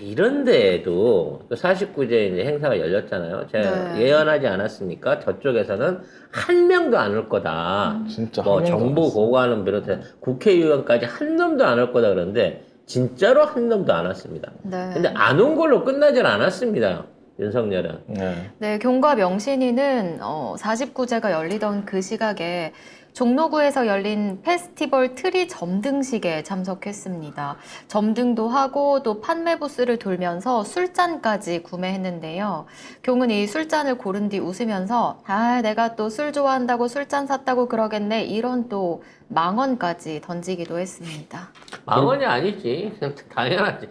이런 데에도 49제 이제 행사가 열렸잖아요. 제가 네. 예언하지 않았습니까? 저쪽에서는 한 명도 안 올 거다. 진짜 뭐 한 명도 안 정부 왔어요. 고관은 비롯해 국회의원까지 한 놈도 안 올 거다 그러는데 진짜로 한 놈도 안 왔습니다. 네. 근데 안 온 걸로 끝나질 않았습니다. 윤석열은. 네. 네, 경과 명신이는 49제가 열리던 그 시각에 종로구에서 열린 페스티벌 트리 점등식에 참석했습니다. 점등도 하고 또 판매 부스를 돌면서 술잔까지 구매했는데요. 경은 이 술잔을 고른 뒤 웃으면서 내가 또 술 좋아한다고 술잔 샀다고 그러겠네 이런 또 망언까지 던지기도 했습니다. 망언이 아니지. 당연하지.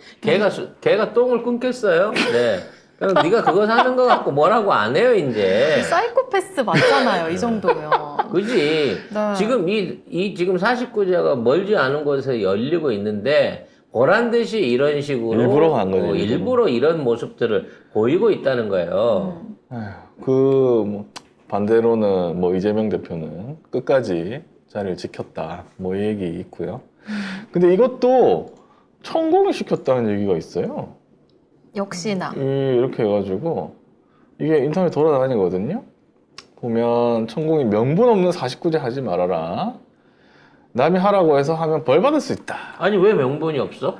걔가 똥을 끊겼어요. 네. 그럼 네가 그거 사는 거 갖고 뭐라고 안 해요, 이제. 사이코패스 맞잖아요, 이 정도면. 그지? 네. 지금 지금 49제가 멀지 않은 곳에서 열리고 있는데, 보란 듯이 이런 식으로. 일부러 간 거죠, 일부러. 일부러 이런 모습들을 보이고 있다는 거예요. 뭐 반대로는 뭐 이재명 대표는 끝까지 자리를 지켰다. 뭐 이 얘기 있고요. 근데 이것도 천공이 시켰다는 얘기가 있어요. 역시나. 이렇게 해가지고 이게 인터넷 돌아다니거든요. 보면 천공이 명분 없는 49제 하지 말아라. 남이 하라고 해서 하면 벌 받을 수 있다. 아니, 왜 명분이 없어?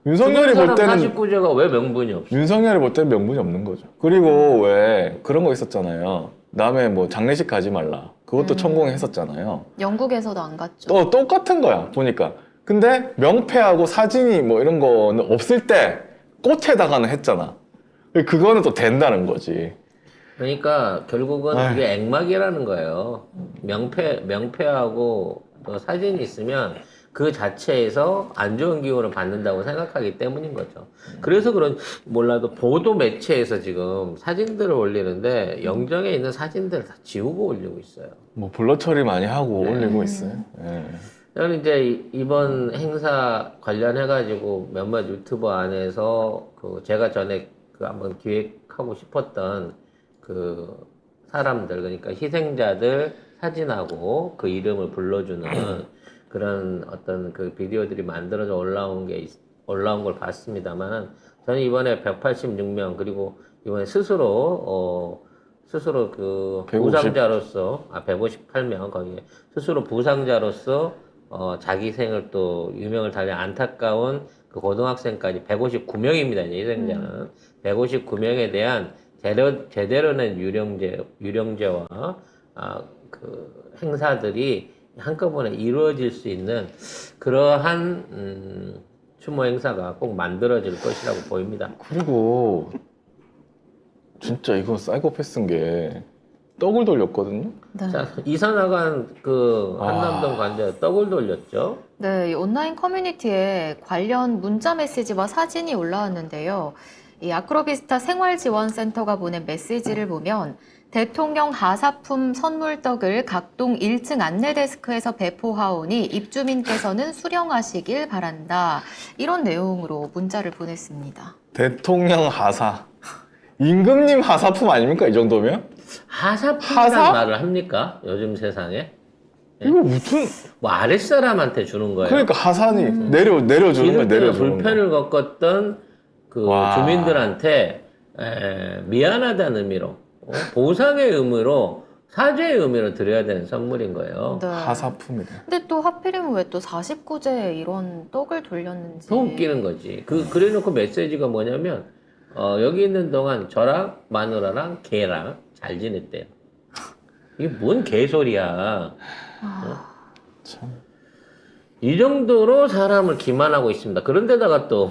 윤석열이 볼 때는 49제가 왜 명분이 없어? 윤석열이 볼 때는 명분이 없는 거죠. 그리고 왜 그런 거 있었잖아요. 남의 뭐 장례식 가지 말라. 그것도 천공이 했었잖아요. 영국에서도 안 갔죠. 또 똑같은 거야 보니까. 근데 명패하고 사진이 뭐 이런 거는 없을 때 꽃에다가는 했잖아. 그거는 또 된다는 거지. 그러니까 결국은 아휴. 그게 액막이라는 거예요. 명패하고 또 사진이 있으면 그 자체에서 안 좋은 기운을 받는다고 생각하기 때문인 거죠. 그래서 몰라도 보도 매체에서 지금 사진들을 올리는데 영정에 있는 사진들을 다 지우고 올리고 있어요. 뭐 블러 처리 많이 하고 네. 올리고 있어요. 예. 저는 이제 이번 행사 관련해가지고 몇몇 유튜버 안에서 제가 전에 한번 기획하고 싶었던 그 사람들, 그러니까 희생자들 사진하고 그 이름을 불러주는 그런 어떤 그 비디오들이 만들어져 올라온 걸 봤습니다만, 저는 이번에 186명, 그리고 이번에 스스로 그 150. 부상자로서, 158명, 거기에 스스로 부상자로서 자기 생을 또 유명을 달린 안타까운 그 고등학생까지 159명입니다. 이제 희생자는 159명에 대한 제대로 낸 유령제와 그 행사들이 한꺼번에 이루어질 수 있는 그러한 추모 행사가 꼭 만들어질 것이라고 보입니다. 그리고 진짜 이건 사이코패스인 게 떡을 돌렸거든요. 네. 자, 이사 나간 그 한남동 관자 떡을 돌렸죠. 네, 이 온라인 커뮤니티에 관련 문자 메시지와 사진이 올라왔는데요. 이 아크로비스타 생활지원센터가 보낸 메시지를 보면 대통령 하사품 선물떡을 각동 1층 안내데스크에서 배포하오니 입주민께서는 수령하시길 바란다. 이런 내용으로 문자를 보냈습니다. 대통령 하사. 임금님 하사품 아닙니까? 이 정도면? 하사품이라는 하사? 말을 합니까? 요즘 세상에? 이거 무슨 뭐 아랫사람한테 주는 거예요. 그러니까 하산이 내려주는 거야. 지금 내려주는 거. 불편을 겪었던 그 와. 주민들한테 미안하다는 의미로, 보상의 의미로, 사죄의 의미로 드려야 되는 선물인 거예요. 네. 하사품이다. 근데 또 하필이면 왜 또 49제에 이런 떡을 돌렸는지. 더 웃기는 거지. 그래놓고 메시지가 뭐냐면, 여기 있는 동안 저랑 마누라랑 걔랑 잘 지냈대요. 이게 뭔 개소리야. 참. 이 정도로 사람을 기만하고 있습니다. 그런데다가 또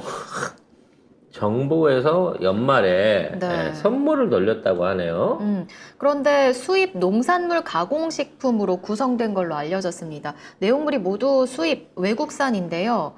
정부에서 연말에 네. 선물을 돌렸다고 하네요. 그런데 수입 농산물 가공식품으로 구성된 걸로 알려졌습니다. 내용물이 모두 수입 외국산인데요.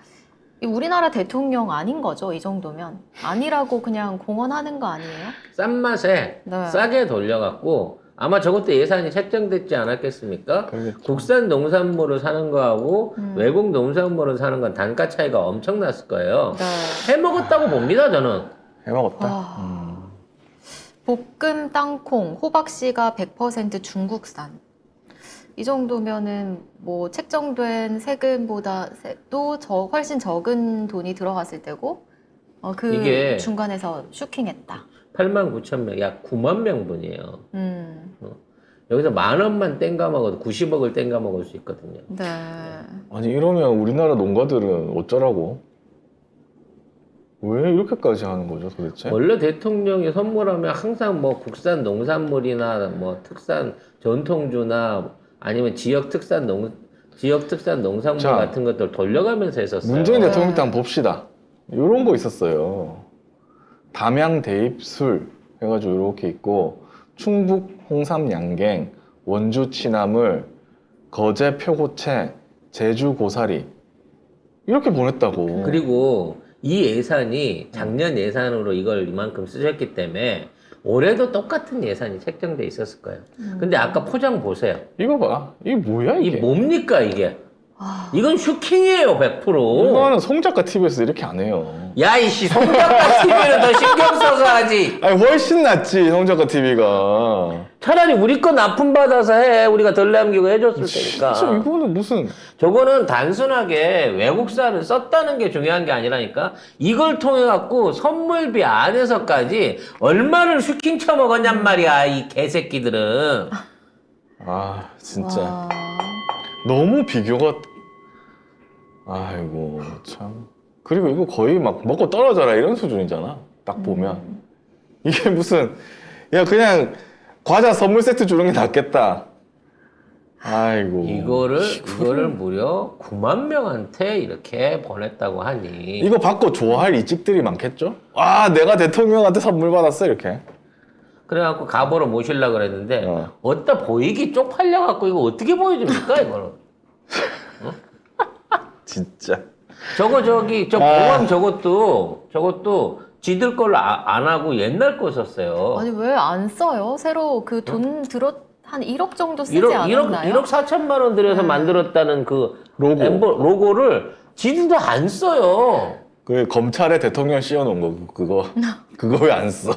이 우리나라 대통령 아닌 거죠, 이 정도면? 아니라고 그냥 공언하는 거 아니에요? 싼 맛에 네. 싸게 돌려갖고 아마 저것도 예산이 책정됐지 않았겠습니까? 그러겠죠. 국산 농산물을 사는 거하고 외국 농산물을 사는 건 단가 차이가 엄청났을 거예요. 네. 해먹었다고 봅니다, 저는. 해먹었다. 와. 볶음 땅콩, 호박씨가 100% 중국산. 이 정도면은 뭐 책정된 세금보다 또 훨씬 적은 돈이 들어갔을 때고 그 이게 중간에서 슈킹했다. 8만 9천 명, 약 9만 명분이에요. 여기서 10,000원만 땡가 먹어도 90억을 땡가 먹을 수 있거든요. 네. 아니 이러면 우리나라 농가들은 어쩌라고? 왜 이렇게까지 하는 거죠 도대체? 원래 대통령이 선물하면 항상 뭐 국산 농산물이나 뭐 특산 전통주나 아니면 지역 특산 농산물 자, 같은 것들 돌려가면서 했었어요. 문재인 네. 대통령 때 한번 봅시다. 이런 거 있었어요. 담양 대입술 해가지고 이렇게 있고 충북 홍삼 양갱, 원주 취나물, 거제 표고채, 제주 고사리 이렇게 보냈다고. 그리고 이 예산이 작년 예산으로 이걸 이만큼 쓰셨기 때문에 올해도 똑같은 예산이 책정돼 있었을 거예요. 근데 아까 포장 보세요. 이거 봐. 이게 뭐야 이게? 이게 뭡니까 이게? 아, 이건 슈킹이에요 100%. 이거는 송작가 TV에서 이렇게 안 해요. 야 이씨 송작가 TV는 더 신경 써서 하지. 아니 훨씬 낫지 송작가 TV가. 차라리 우리 거 납품받아서 해. 우리가 덜 남기고 해줬을 진짜 테니까. 이거는 무슨 저거는 단순하게 외국산을 썼다는 게 중요한 게 아니라니까. 이걸 통해 갖고 선물비 안에서까지 얼마를 슈킹 쳐먹었냔 말이야 이 개새끼들은. 아 진짜 와. 너무 비교가. 아이고 참. 그리고 이거 거의 막 먹고 떨어져라 이런 수준이잖아. 딱 보면 이게 무슨 야 그냥 과자 선물 세트 주는 게 낫겠다. 아이고 이거를 무려 9만 명한테 이렇게 보냈다고 하니. 이거 받고 좋아할 이직들이 많겠죠? 아 내가 대통령한테 선물 받았어 이렇게. 그래갖고 가보러 모시려고 그랬는데 어. 어디다 보이기 쪽팔려갖고 이거 어떻게 보여줍니까 이거는. 진짜. 저 아. 공항 저것도 지들 걸로 안 하고 옛날 거 썼어요. 아니 왜 안 써요? 새로 그 돈 한 1억 정도 쓰지 않았나요? 1억 4천만 원 들여서 만들었다는 그 로고. 로고를 지들도 안 써요. 그 검찰에 대통령 씌워놓은 거 그거 왜 안 써?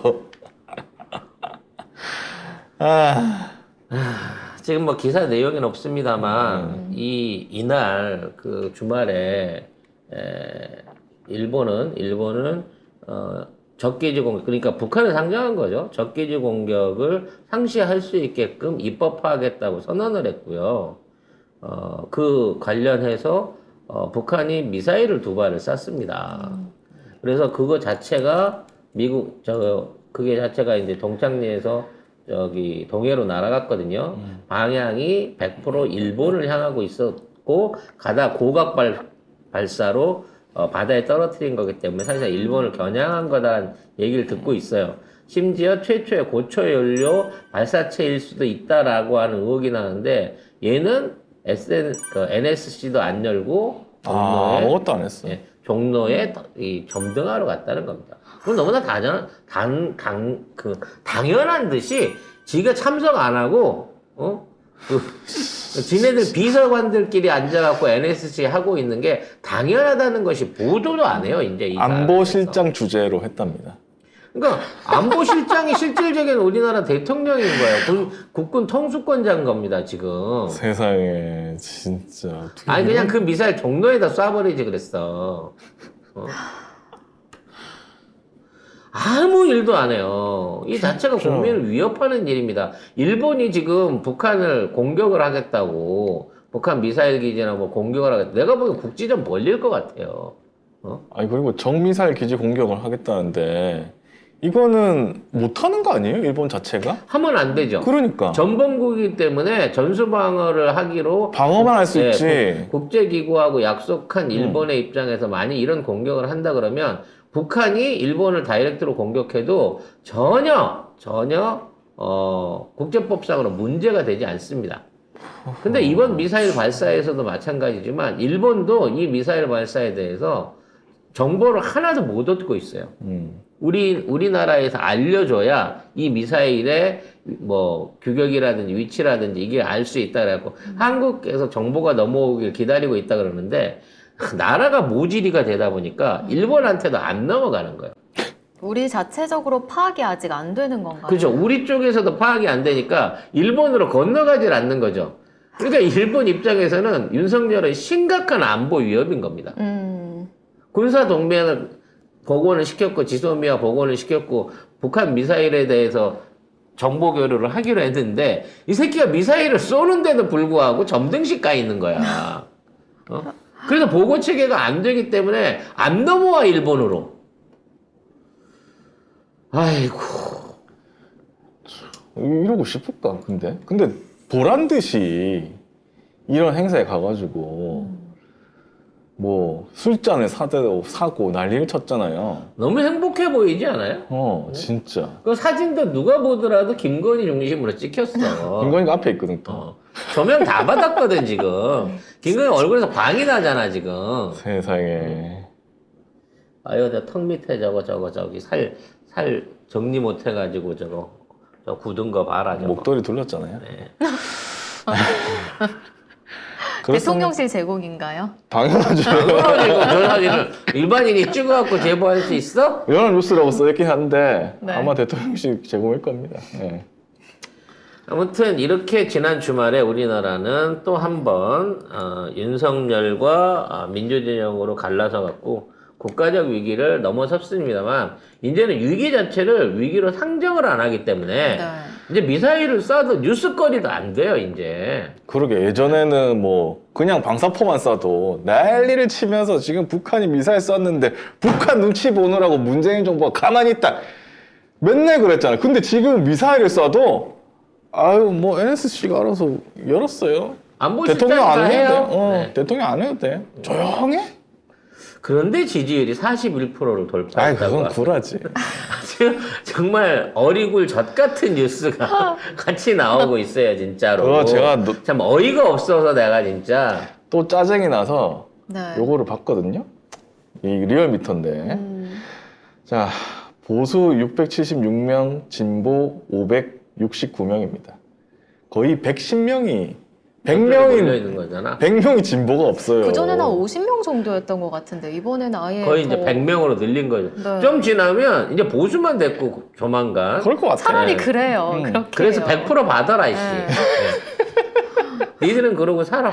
아 지금 뭐 기사 내용은 없습니다만 이날 그 주말에 일본은 적개지 공격, 그러니까 북한을 상정한 거죠. 적개지 공격을 상시할 수 있게끔 입법화하겠다고 선언을 했고요. 그 관련해서 북한이 미사일을 2발을 쐈습니다. 그래서 그거 자체가 그게 자체가 이제 동창리에서 저기 동해로 날아갔거든요. 방향이 100% 일본을 향하고 있었고 가다 고각 발사로 바다에 떨어뜨린 거기 때문에 사실 일본을 겨냥한 거다라는 얘기를 듣고 있어요. 심지어 최초의 고초 연료 발사체일 수도 있다라고 하는 의혹이 나는데 얘는 NSC도 안 열고 아무것도 안 했어. 종로에 이 점등하러 갔다는 겁니다. 그럼 너무나 당연한 듯이 지가 참석 안 하고 지네들 비서관들끼리 앉아갖고 NSC 하고 있는 게 당연하다는 것이 보도도 안 해요, 이제. 이 안보실장 주재로 했답니다. 그러니까 안보실장이 실질적인 우리나라 대통령인 거예요. 국군 통수권자인 겁니다, 지금. 세상에 진짜. 아니 그냥 그 미사일 종로에다 쏴버리지 그랬어. 아무 일도 안 해요. 이 자체가 국민을 위협하는 일입니다. 일본이 지금 북한을 공격을 하겠다고, 북한 미사일 기지나 뭐 공격을 하겠다. 내가 보기엔 국지전 벌릴 것 같아요. 아니 그리고 정미사일 기지 공격을 하겠다는데 이거는 못하는 거 아니에요? 일본 자체가? 하면 안 되죠. 그러니까 전범국이기 때문에 전수방어를 하기로 방어만 할 수 있지. 국제기구하고 약속한 일본의 입장에서 만약 이런 공격을 한다 그러면 북한이 일본을 다이렉트로 공격해도 전혀 국제법상으로 문제가 되지 않습니다. 근데 이번 미사일 발사에서도 마찬가지지만 일본도 이 미사일 발사에 대해서 정보를 하나도 못 얻고 있어요. 우리나라에서 알려줘야 이 미사일의 뭐 규격이라든지 위치라든지 이게 알 수 있다 그래갖고 한국에서 정보가 넘어오길 기다리고 있다 그러는데 나라가 모질이가 되다 보니까 일본한테도 안 넘어가는 거예요. 우리 자체적으로 파악이 아직 안 되는 건가요? 그렇죠. 우리 쪽에서도 파악이 안 되니까 일본으로 건너가질 않는 거죠. 그러니까 일본 입장에서는 윤석열은 심각한 안보 위협인 겁니다. 군사 동맹을 복원을 시켰고 지소미아 복원을 시켰고 북한 미사일에 대해서 정보 교류를 하기로 했는데 이 새끼가 미사일을 쏘는데도 불구하고 점등식 가 있는 거야. 그래서 보고 체계가 안 되기 때문에 안 넘어와 일본으로. 아이고. 이러고 싶을까, 근데 보란 듯이 이런 행사에 가가지고, 뭐, 술잔을 사고 난리를 쳤잖아요. 너무 행복해 보이지 않아요? 진짜. 그 사진도 누가 보더라도 김건희 중심으로 찍혔어. 김건희가 앞에 있거든, 또. 조명 다 받았거든, 지금. 김건희 얼굴에서 광이 나잖아, 지금. 세상에. 아유, 저 턱 밑에 저기 살 정리 못 해가지고 저 굳은 거 봐라, 저거. 목도리 둘렀잖아요. 네. 대통령실 제공인가요? 당연하죠. 그러니까 저 사진을 일반인이 찍어갖고 제보할 수 있어? 연합뉴스라고 써있긴 한데, 네. 아마 대통령실 제공일 겁니다. 네. 아무튼 이렇게 지난 주말에 우리나라는 또 한 번 윤석열과 민주진영으로 갈라서 갖고 국가적 위기를 넘어섰습니다만 이제는 위기 자체를 위기로 상정을 안 하기 때문에 네. 이제 미사일을 쏴도 뉴스거리도 안 돼요 이제. 그러게, 예전에는 뭐, 그냥 방사포만 쏴도 난리를 치면서 지금 북한이 미사일 쐈는데, 북한 눈치 보느라고 문재인 정부가 가만히 있다. 맨날 그랬잖아. 근데 지금 미사일을 쏴도, 아유, 뭐, NSC가 알아서 열었어요. 안보 대통령 실장이다 안 해도 돼. 해요. 네. 대통령 안 해도 돼. 조용해? 그런데 지지율이 41%를 아이, 돌파했다고. 그건 굴하지. 지금 정말 어리굴 젖 같은 뉴스가 같이 나오고 있어요 진짜로. 그거 제가 참 어이가 없어서 내가 진짜. 또 짜증이 나서 네. 요거를 봤거든요. 이 리얼미터인데. 자, 보수 676명, 진보 569명입니다. 거의 110명이, 몰려 100명이, 있는 거잖아. 100명이 진보가 없어요. 그전에는 한 50명 정도였던 것 같은데 이번에는 아예 거의 이제 더 100명으로 늘린 거죠. 네. 좀 지나면 이제 보수만 됐고 조만간. 그럴 것 같아. 차라리 네. 그래요. 그렇게 그래서 해요. 100% 받아라 이씨. 네. 네. 니들은 그러고 살아.